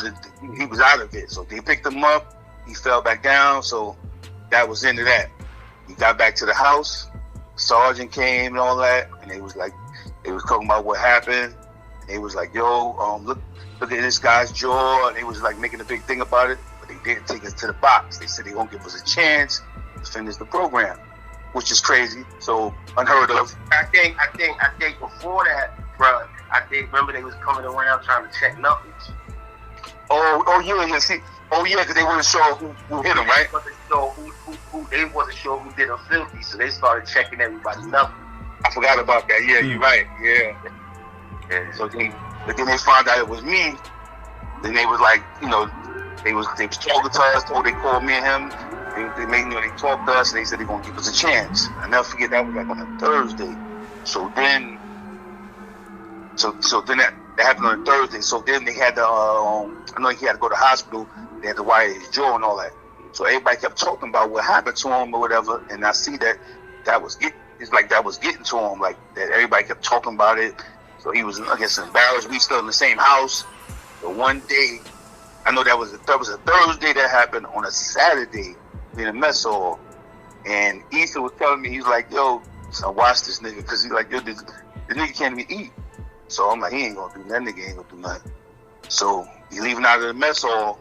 he was out of it. So they picked him up. He fell back down. So that was the end of that. He got back to the house. Sergeant came and all that, and they was talking about what happened. And they was like, yo, look at this guy's jaw. And they was like making a big thing about it. But they didn't take us to the box. They said they won't give us a chance to finish the program, which is crazy. So unheard of. I think before that, bro, remember they was coming around trying to check knuckles. Oh yeah. See, because they weren't sure who hit him, right? They wasn't sure who did him filthy, so they started checking everybody's knuckles. I forgot about that. Yeah, you're right. Yeah. So but then they found out it was me. Then they was like, you know, they was talking to us. They called me and him. They talked to us, and they said they're gonna give us a chance. I never forget, that was like on a Thursday. So then that happened on a Thursday. So then they had to, I know he had to go to the hospital. They had to wire his jaw and all that. So everybody kept talking about what happened to him or whatever, and I see that was getting to him, like that everybody kept talking about it. So he was, I guess, embarrassed. We still in the same house. But one day, I know that was a Thursday that happened. On a Saturday, in a mess hall, and Issa was telling me, he's like, yo, son, watch this nigga, because he's like, yo, the nigga can't even eat. So I'm like, he ain't gonna do nothing. That nigga ain't gonna do nothing. So he leaving out of the mess hall.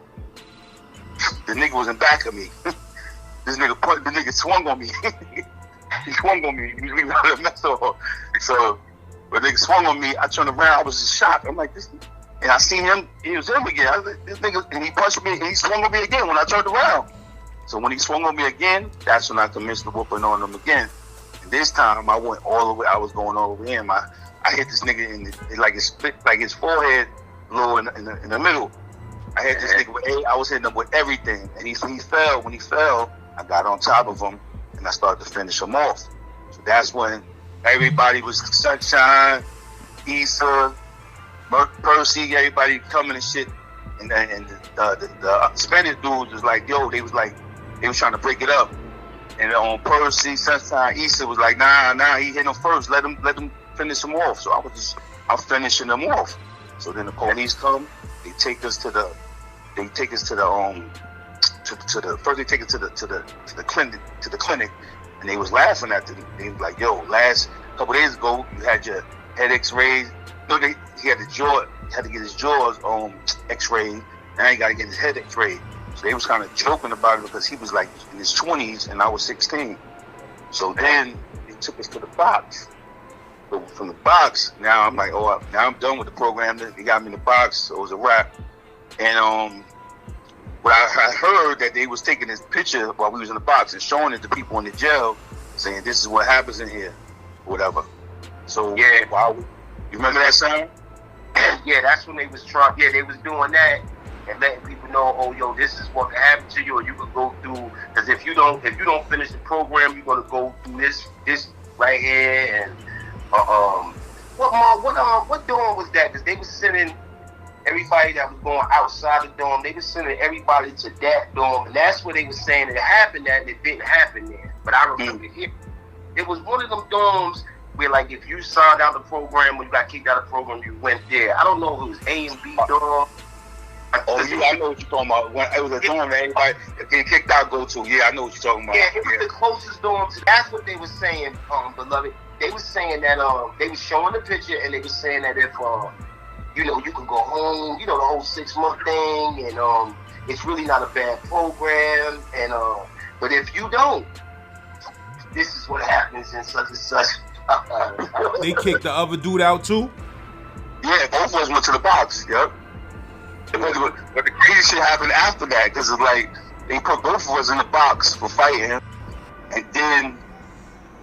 The nigga was in back of me. The nigga swung on me. He swung on me. He was leaving out of the mess hall. So the nigga swung on me. I turned around. I was just shocked. I'm like, this. And I seen him. It was him again. I was like, this nigga, and he punched me. And he swung on me again when I turned around. So when he swung on me again, that's when I commenced the whooping on him again. And this time I went all the way. I was going all the way in. I hit this nigga in like his split, like his forehead, low in the middle. I hit this nigga I was hitting him with everything, and he fell. When he fell, I got on top of him and I started to finish him off. So that's when everybody was Sunshine, Issa, Percy, everybody coming and shit. And the Spanish dudes was like, yo, they was trying to break it up. And on Percy, Sunshine, Issa was like, nah, he hit him first. Let him finish him off. So I'm finishing him off. So then the police come. They take us to the clinic, and they was laughing at them. They was like, yo, last couple days ago you had your head X-rayed. No, he had to get his jaws X-rayed. Now he got to get his head X-rayed. So they was kind of joking about it because he was like in his 20s and I was 16. So then they took us to the box. So from the box, now I'm like, now I'm done with the program. They got me in the box, so it was a wrap. And what I heard that they was taking this picture while we was in the box and showing it to people in the jail, saying this is what happens in here, whatever. So yeah, you remember that sound? Yeah, that's when they was trying. Yeah, they was doing that and letting people know, oh, yo, this is what can happen to you, or you could go through. Because if you don't finish the program, you're gonna go through this right here. And what dorm was that? Because they was sending everybody that was going outside the dorm. They was sending everybody to that dorm, and that's where they was saying it happened at, and it didn't happen there. But I remember it was one of them dorms where, like, if you signed out the program, when you got kicked out of the program, you went there. I don't know if it was A and B dorm. Oh, yeah, I know what you're talking about. When it was a dorm that everybody getting kicked out go to. Yeah, I know what you're talking about. Yeah, it was the closest dorm to. That's what they were saying, beloved. They was saying that they was showing the picture, and they was saying that if you know, you can go home, you know, the whole 6-month thing, and it's really not a bad program, and but if you don't, this is what happens in such and such. They kicked the other dude out too? Yeah, both of us went to the box. Yep. But the crazy shit happened after that, because it's like they put both of us in the box for fighting, and then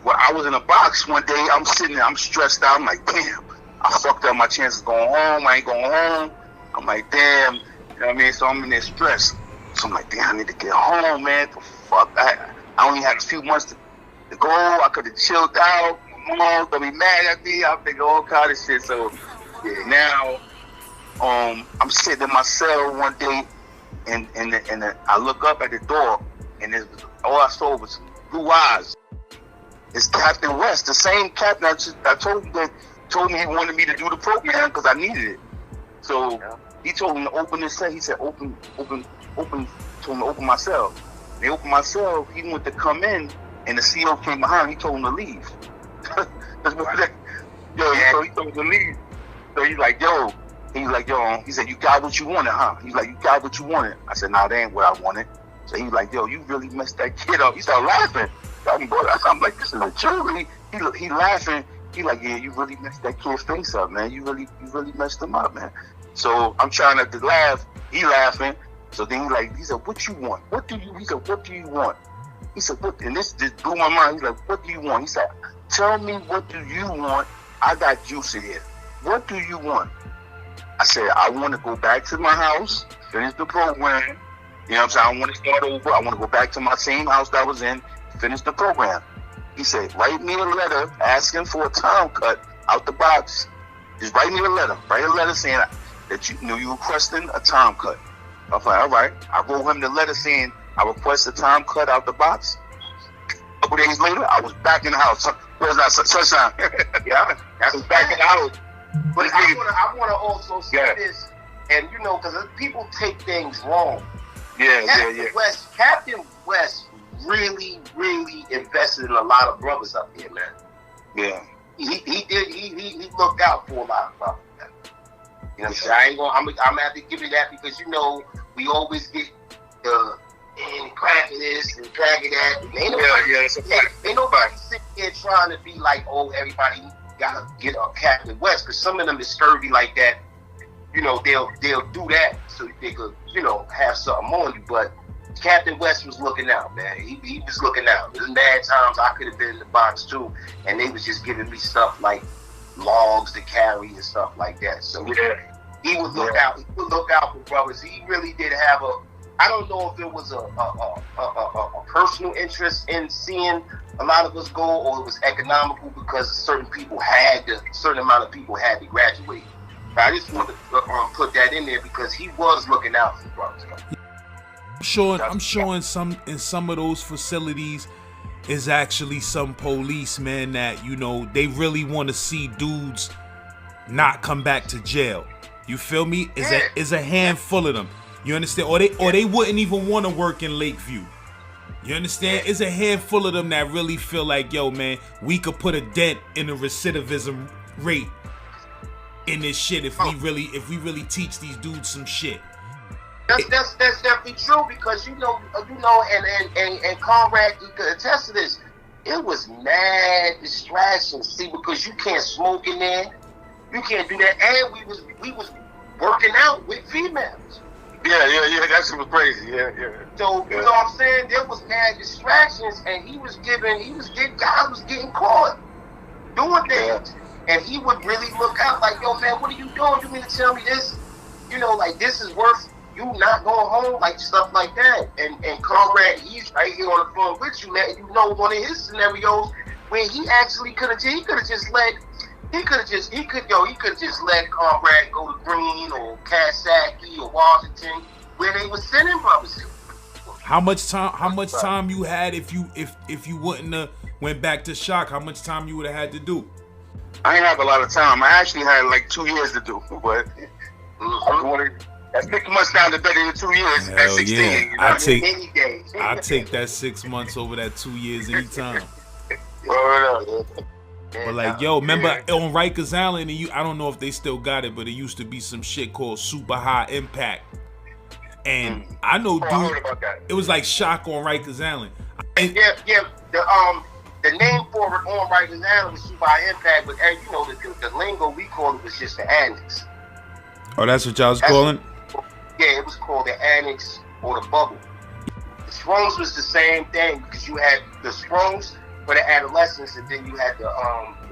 when I was in the box one day, I'm sitting there, I'm stressed out. I'm like, damn, I fucked up my chances going home. I ain't going home. I'm like, damn. You know what I mean? So I'm in there stressed. So I'm like, damn, I need to get home, man. For fuck, I only had a few months to go. I could have chilled out. My mom's gonna be mad at me. I'm thinking all kind of shit. So yeah, now, I'm sitting in my cell one day, and I look up at the door, and all I saw was blue eyes. It's Captain West, the same captain I told him that told me he wanted me to do the program because I needed it. So he told him to open his cell. He said, open. Told him to open my cell. They opened my cell. He went to come in, and the CO came behind. He told him to leave. So he told him to leave. So he's like, yo. He said, you got what you wanted, huh? He's like, you got what you wanted. I said, nah, that ain't what I wanted. So he's like, yo, you really messed that kid up. He started laughing. I'm like, this is a joke. He laughing. He like, yeah, you really messed that kid's face up, man. You really messed him up, man. So I'm trying not to laugh. He laughing. So then he said, what you want? He said, what do you want? He said, what? And this just blew my mind. He's like, what do you want? He said, tell me, what do you want? I got juice in here. What do you want? I said, I want to go back to my house, finish the program. You know what I'm saying? I want to start over. I want to go back to my same house that I was in, finish the program. He said, write me a letter asking for a time cut out the box. Just write me a letter. Write a letter saying that you requesting a time cut. I was like, all right. I wrote him the letter saying I request a time cut out the box. A couple days later, I was back in the house. Where's that sunshine? Yeah, I was back in the house. But I want to also say this, and because people take things wrong. Captain West really, really invested in a lot of brothers up here, man. Yeah. He did. He looked out for a lot of brothers. Man. You know what I'm saying? I'm gonna have to give you that because we always get and cracking this and cracking that. Ain't nobody sitting here trying to be like, oh, everybody gotta get a Captain West, because some of them is scurvy like that. They'll do that so they could have something on you. But Captain West was looking out, man. He was looking out. There's mad times I could have been in the box too, and they was just giving me stuff like logs to carry and stuff like that. So he would look out. He would look out for brothers. He really did have I don't know if it was a personal interest in seeing a lot of us go, or it was economical because a certain amount of people had to graduate. I just wanted to put that in there because he was looking out for brothers. I'm sure in some of those facilities is actually some policemen that they really want to see dudes not come back to jail. You feel me? Is a handful of them. You understand? Or they wouldn't even want to work in Lakeview. You understand? It's a handful of them that really feel like, yo, man, we could put a dent in the recidivism rate in this shit if we really teach these dudes some shit. That's definitely true because and Conrad could attest to this. It was mad distractions, see, because you can't smoke in there, you can't do that, and we was working out with females. Yeah, that shit was crazy. Yeah. So you know what I'm saying? There was mad distractions, and guys was getting caught doing things, and he would really look out like, yo, man, what are you doing? You mean to tell me this? Like this is worth you not going home, like stuff like that. And Conrad, he's right here on the phone with you, letting one of his scenarios where he actually could have just let Conrad go to Green or Coxsackie or Washington, where they were sending brothers. How much time you had if you wouldn't have went back to Shock? How much time you would have had to do? I didn't have a lot of time. I actually had like 2 years to do, but that's 6 months down to better than 2 years. Hell at 16. Yeah. I take that 6 months over that 2 years anytime. But like, yo, remember on Rikers Island, and I don't know if they still got it, but it used to be some shit called Super High Impact. And I know, dude, I heard about that. It was like Shock on Rikers Island. The name for it on Rikers Island was Super High Impact, but the lingo we called it was just the Annex. Oh, that's what y'all was calling? Yeah, it was called the Annex or the Bubble. The Strongs was the same thing because you had the Strongs for the adolescents, and then you had the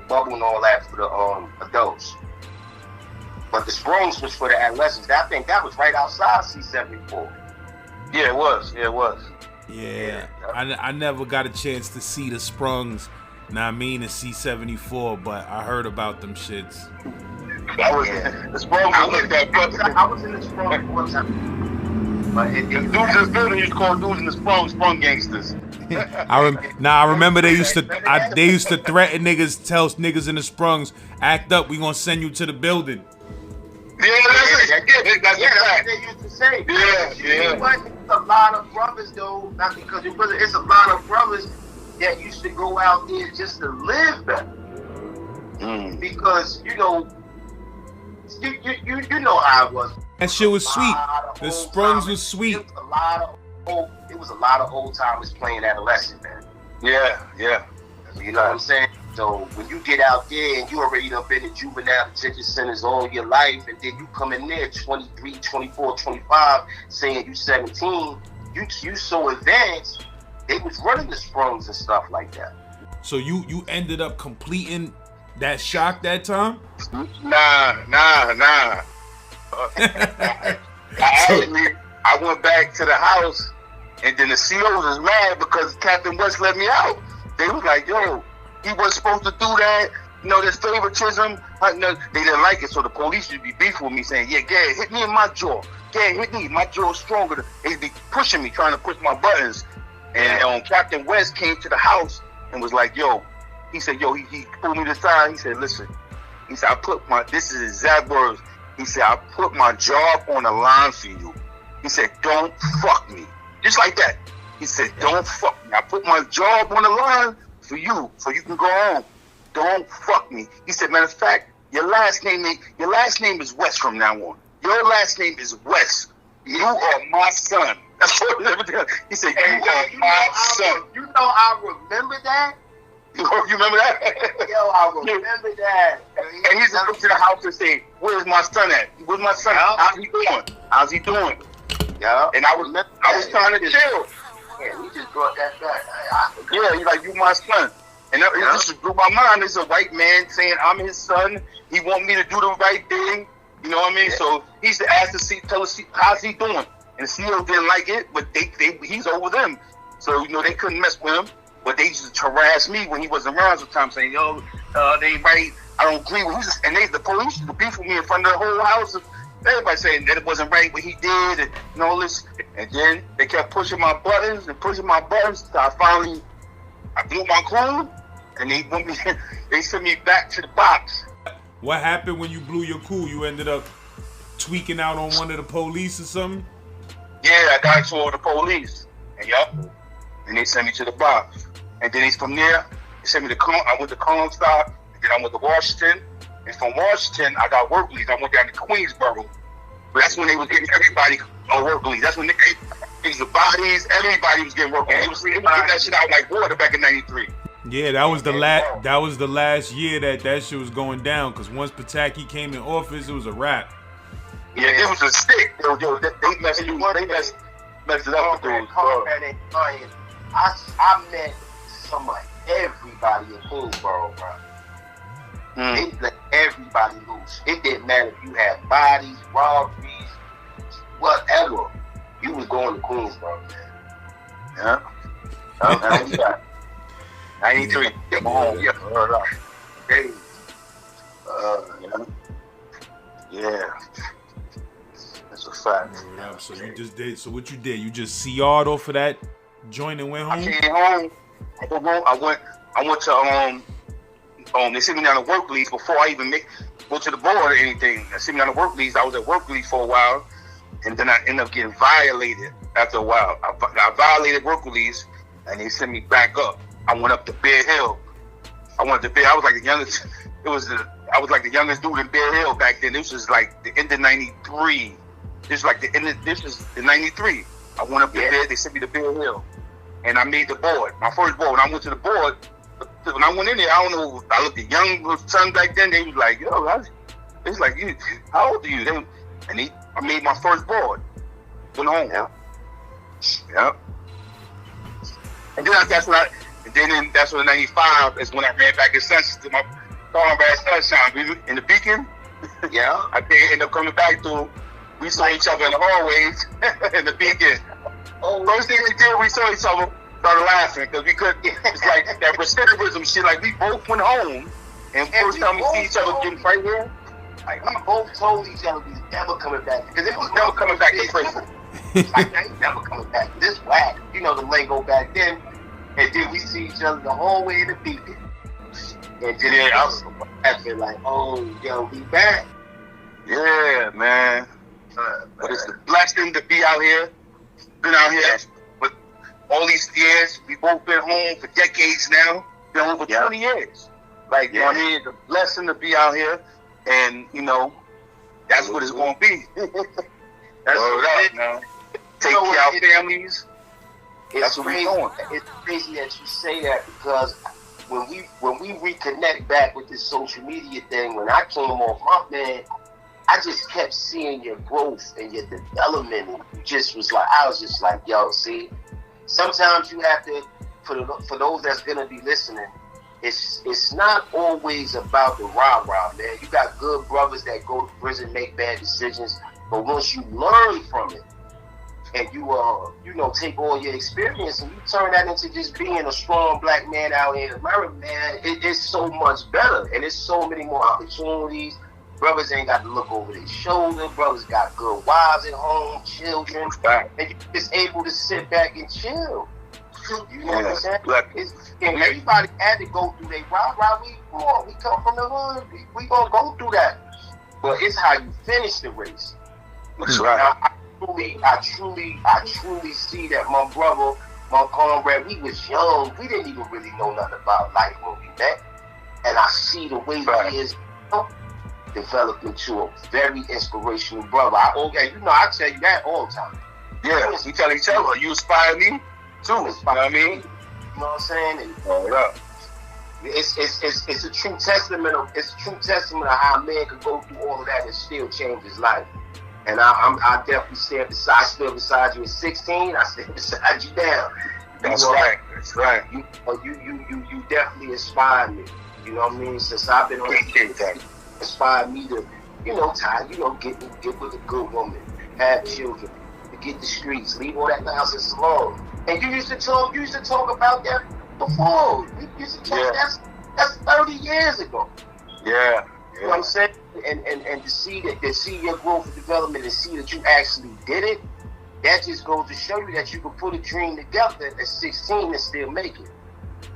Bubble and all that for the adults. But the Springs was for the adolescents. I think that was right outside C-74. Yeah, it was. Yeah, it was. Yeah, I never got a chance to see the Sprungs. Now I mean the C-74, but I heard about them shits. I was the Sprung. I was in the Sprung one time. But dudes in the building used to call dudes in the Sprung gangsters. I remember they used to threaten niggas, tell niggas in the Sprungs, act up, we gonna send you to the building. That's what they used to say. It's a lot of brothers though, not because it wasn't. It's a lot of brothers that used to go out there just to live better. Because you know how it was. That shit was sweet. The Sprungs was sweet. It was a lot of old timers playing adolescent, man. Yeah. You know what I'm saying? So when you get out there and you already done been in juvenile detention centers all your life, and then you come in there 23, 24, 25, saying you 17, you so advanced, they was running the Sprungs and stuff like that. So you ended up completing that shock that time? Nah. I went back to the house, and then the COs was mad because Captain West let me out. They was like, yo, he wasn't supposed to do that. You know, there's favoritism. No, they didn't like it, so the police would be beefing with me, saying, yeah, Gad, hit me in my jaw. Gad, hit me. My jaw's stronger. They'd be pushing me, trying to push my buttons. And Captain West came to the house and was like, yo, he said, yo, he pulled me to the side. He said, listen, he said, this is his exact words. He said, I put my job on the line for you. He said, don't fuck me. Just like that. He said, don't fuck me. I put my job on the line for you so you can go home. Don't fuck me. He said, matter of fact, your last name is West from now on. Your last name is West. You are my son. That's what he said. You are my son. You know, I remember that. You remember that? Yo, I remember that. And he's up to the house and say, "Where's my son at? Where's my son? How's he doing? Yeah. And I was trying to chill. Yeah, we just brought that back. Yeah, he's like, you my son. And it just blew my mind. There's a white man saying I'm his son. He want me to do the right thing. You know what I mean? Yeah. So he used to ask tell us how's he doing. And the CEO didn't like it, but he's over them. So, you know, they couldn't mess with him. But they used to harass me when he wasn't around sometimes, saying, yo, they ain't right. I don't agree with him. And the police used to beef with me in front of the whole house. Everybody saying that it wasn't right what he did and all this. And then they kept pushing my buttons. So I blew my cool, and they sent me back to the box. What happened when you blew your cool? You ended up tweaking out on one of the police or something? Yeah, I got into all the police. And they sent me to the box. And then from there, they sent me to I went to Comstock, and then I went to Washington. And from Washington, I got work leads. I went down to Queensboro. But that's when they was getting everybody on work leads. That's when the bodies, everybody was getting work leads. They was getting that shit out like water back in '93. Yeah, that was the last year that shit was going down. Because once Pataki came in office, it was a wrap. Yeah, it was a stick. They messed it up with those. I met some of everybody in Queensboro, bro. They let everybody loose. It didn't matter if you had bodies, robberies, whatever. You was going to Queensboro, man. Yeah. 93. Get home. Yeah. That's a fact. Yeah, so you just did. So what you did? You just CR'd off of that joint and went home? I came home. I went to they sent me down to work leave before I even go to the board or anything. They sent me down to work leave. I was at work leave for a while, and then I ended up getting violated after a while. I violated work leaves, and they sent me back up. I went up to Bear Hill. I was like the youngest. I was like the youngest dude in Bear Hill back then. This was like the end of '93. This was the '93. I went up there. They sent me to Bear Hill, and I made the board. My first board. When I went to the board, when I went in there, I don't know. I looked at young son back then. They was like, "Yo, it's like you. How old are you?" I made my first board. Went home. Yeah. And then that's when '95 is when I ran back in Sunshine to my car ran Sunshine in the Beacon. Yeah. I think end up coming back through. We saw each other in the hallways in the beacon. Oh, First thing we did, we saw each other, started laughing because we could. It's like that recidivism shit. Like we both went home, and first time we see each other getting right here, like we both told each other we was never coming back because it was never coming back to prison. Like I ain't never coming back. This whack, you know the lingo back then. And then we see each other the whole way in the beacon. And then I was laughing like, oh, yo, we back. Yeah, man. But it's a blessing to be out here. Been out here with all these years. We both been home for decades now. Been home for 20 years. Like, you know what I mean? It's a blessing to be out here. And, you know, that's what it's going to be. That's what it is, man. Take care of our families. That's what we're doing. It's crazy that you say that because when we reconnect back with this social media thing, when I came off my man, I just kept seeing your growth and your development. And you just was like, I was just like, yo, see, sometimes you have to, for those that's gonna be listening, it's not always about the rah-rah, man. You got good brothers that go to prison, make bad decisions, but once you learn from it, and you take all your experience and you turn that into just being a strong black man out here in America, man, it's so much better. And it's so many more opportunities. Brothers ain't got to look over their shoulder. Brothers got good wives at home, children. And you're just able to sit back and chill. You know what I'm saying? And everybody had to go through their rah-rah. We come from the hood. We gonna go through that. But it's how you finish the race. That's right. I truly see that my brother, my comrade, we was young. We didn't even really know nothing about life when we met. And I see the way he is developed into a very inspirational brother. I tell you that all the time. Yeah, we tell each other, you inspire me too. You know what I mean? You know what I'm saying? And, yeah. It's a true testament of how a man could go through all of that and still change his life. And I definitely stand beside you at 16. I stand beside you now. That's right. That's right. You definitely inspired me. You know what I mean? Since I've been on the inspired me to, get with a good woman, have children, to get the streets, leave all that nonsense alone. And you used to talk about that before. You used to talk that's 30 years ago. Yeah. You know what I'm saying? And to see your growth and development and see that you actually did it, that just goes to show you that you can put a dream together at 16 and still make it.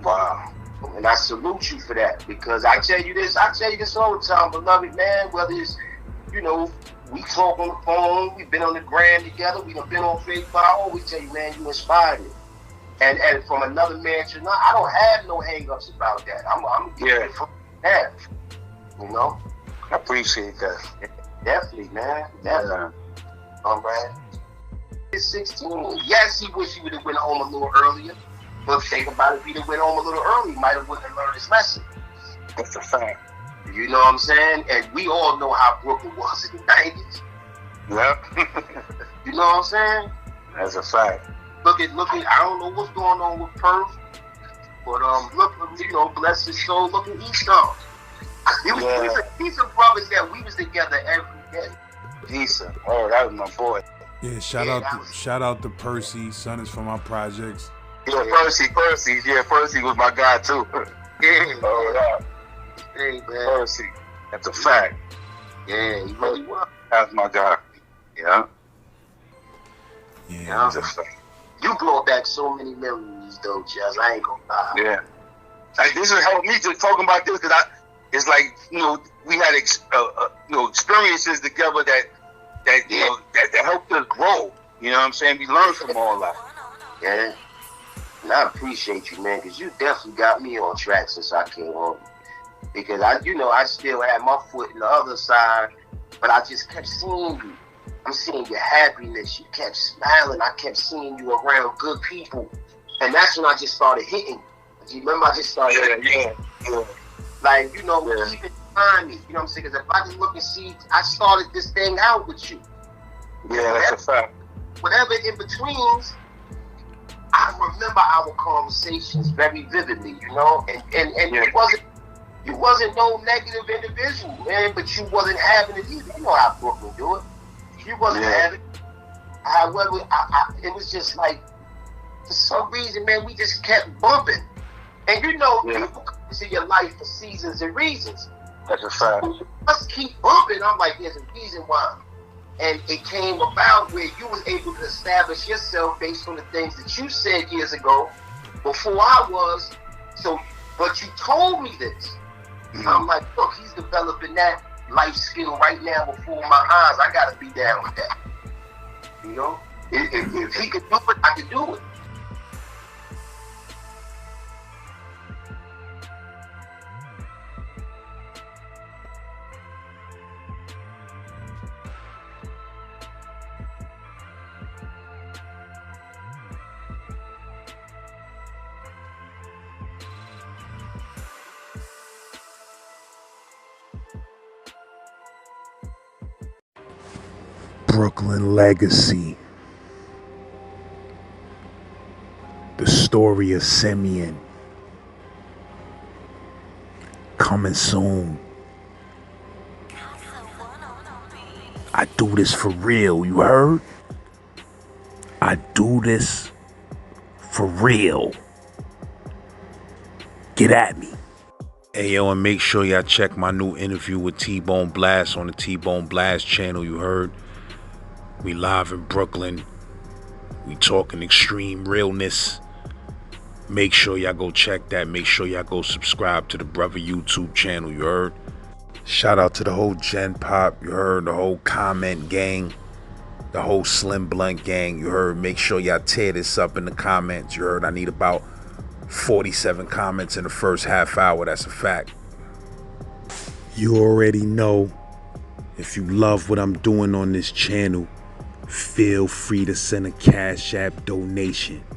Wow. And I salute you for that because I tell you this all the time, beloved man, whether it's, we talk on the phone, we've been on the gram together, we've been on Facebook, I always tell you, man, you inspired me. And from another man to another, I don't have no hang-ups about that. I'm getting it from that. I appreciate that. Definitely, man. Definitely. All right. He's 16. Yes, he wish he would have went home a little earlier. But think about it, if he'd have went home a little early, he might have wouldn't have learned his lesson. That's a fact. You know what I'm saying? And we all know how Brooklyn was in the 90s. Yep. You know what I'm saying? That's a fact. Look at, I don't know what's going on with Perth, but bless his soul, look at Easton. We was decent brothers that we was together every day. Decent. Oh, that was my boy. Yeah, shout out to Percy. Son is from our projects. Yeah, Percy. Yeah, Percy was my guy too. Yeah. Oh, yeah. Hey, man. Percy. That's a fact. Yeah, he really was. That's my guy. Yeah. Yeah. That's a fact. You brought back so many memories, though, Jazz. I ain't gonna lie. Yeah. Like, this has helped me to talking about this because it's like, we had experiences together that helped us grow. You know what I'm saying? We learned from all that. Yeah. And I appreciate you, man, because you definitely got me on track since I came home. Because I still had my foot in the other side, but I just kept seeing you. I'm seeing your happiness. You kept smiling. I kept seeing you around good people. And that's when I just started hitting. Do you remember I just started hitting? Yeah. Like, keep it behind me. You know what I'm saying? Because if I just look and see, I started this thing out with you. Yeah, that's a fact. Whatever in betweens, I remember our conversations very vividly, and it wasn't no negative individual, man, but you wasn't having it either. You know how Brooklyn do it. You wasn't having it. However, it was just like, for some reason, man, we just kept bumping. And you know, people come into your life for seasons and reasons. That's a fact. Let's keep bumping. I'm like, there's a reason why. And it came about where you was able to establish yourself based on the things that you said years ago, before I was. So, but you told me this. I'm like, look, he's developing that life skill right now before my eyes. I gotta be down with that. You know, if he could do it, I could do it. Brooklyn Legacy. The story of Simeon. Coming soon. I do this for real, you heard? I do this for real. Get at me. Hey, yo, and make sure y'all check my new interview with T-Bone Blast on the T-Bone Blast channel, you heard? We live in Brooklyn. We talking extreme realness. Make sure y'all go check that. Make sure y'all go subscribe to the brother YouTube channel, you heard? Shout out to the whole Gen Pop, you heard? The whole Comment gang. The whole Slim Blunt gang, you heard? Make sure y'all tear this up in the comments, you heard? I need about 47 comments in the first half hour, that's a fact. You already know, if you love what I'm doing on this channel, feel free to send a Cash App donation.